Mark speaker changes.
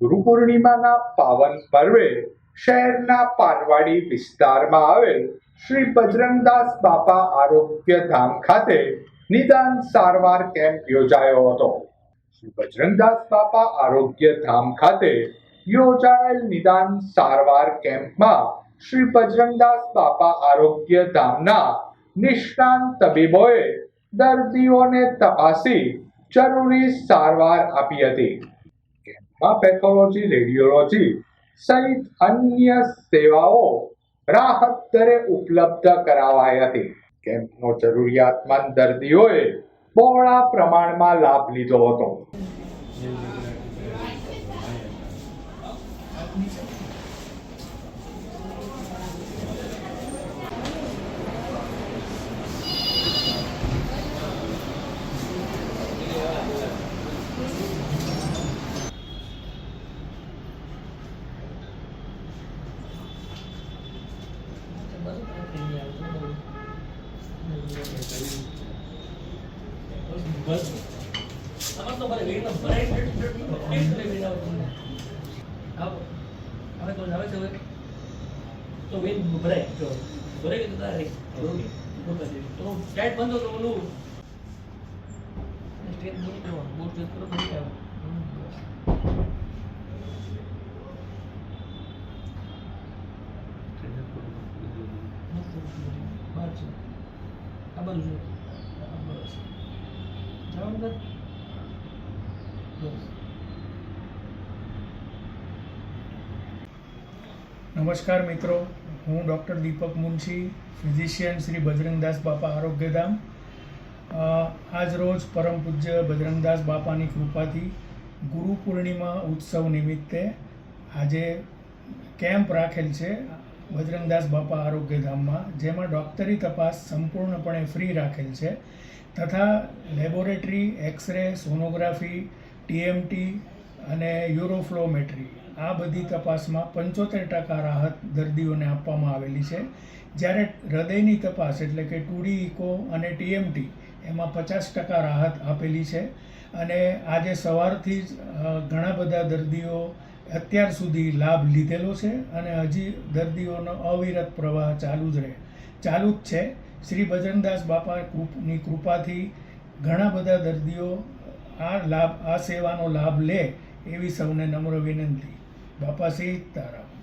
Speaker 1: ગુરુ પૂર્ણિમાના પાવન પર્વે શહેરના પાનવાડી વિસ્તારમાં આવેલ શ્રી બજરંગદાસ બાપા આરોગ્ય ધામ ખાતે નિદાન સારવાર કેમ્પ યોજાયો હતો. શ્રી બજરંગદાસ બાપા આરોગ્ય ધામ ખાતે યોજાયેલ નિદાન સારવાર કેમ્પમાં શ્રી બજરંગદાસ બાપા આરોગ્ય ધામના નિષ્ણાંત તબીબોએ દર્દીઓને તપાસી જરૂરી સારવાર આપી હતી. કેમ્પમાં પેથોલોજી, રેડિયોલોજી સહિત અન્ય સેવાઓ રાહત દરે ઉપલબ્ધ કરાવાઈ હતી. કેમ્પનો જરૂરિયાતમંદ દર્દીઓએ બહોળા પ્રમાણમાં લાભ લીધો હતો.
Speaker 2: બસ આમાં તો મારે વેઇટ ભરાય પ્લીઝ કરે વેઇટ આવો હવે તો આવે છે હવે તો વેઇટ ભરાય જો ભરાય કે તારે ઓકે તો ટાઈટ બંધ તો ઓલું સ્ટેટ બોર્ડ ચેક કરો તો આવે બાર છે આ બાજુ છે બસ
Speaker 3: નમસ્કાર મિત્રો, હું ડૉક્ટર દીપક મુનશી, ફિઝિશિયન શ્રી બજરંગદાસ બાપા આરોગ્યધામ. આજ રોજ પરમ પૂજ્ય બજરંગદાસ બાપાની કૃપાથી ગુરુ પૂર્ણિમા ઉત્સવ નિમિત્તે આજે કેમ્પ રાખેલ છે બજરંગદાસ બાપા આરોગ્યધામમાં, જેમાં ડૉક્ટરી તપાસ સંપૂર્ણપણે ફ્રી રાખેલ છે તથા લેબોરેટરી, એક્સરે, સોનોગ્રાફી, ટીએમટી અને યુરોફ્લોમેટ્રી આ બધી તપાસમાં 75% રાહત દર્દીઓને આપવામાં આવેલી છે. જ્યારે હૃદયની તપાસ એટલે કે 2D ઇકો અને ટીએમટી એમાં 50% રાહત આપેલી છે. અને આજે સવારથી જ ઘણા બધા દર્દીઓ અત્યાર સુધી લાભ લીધેલો છે અને હજી દર્દીઓનો અવિરત પ્રવાહ ચાલુ જ છે. શ્રી બજરંગદાસ બાપાની કૃપાથી ઘણા બધા દર્દીઓ આ સેવાનો લાભ લે એવી સૌને નમ્ર વિનંતી. બાપા સીતારામ.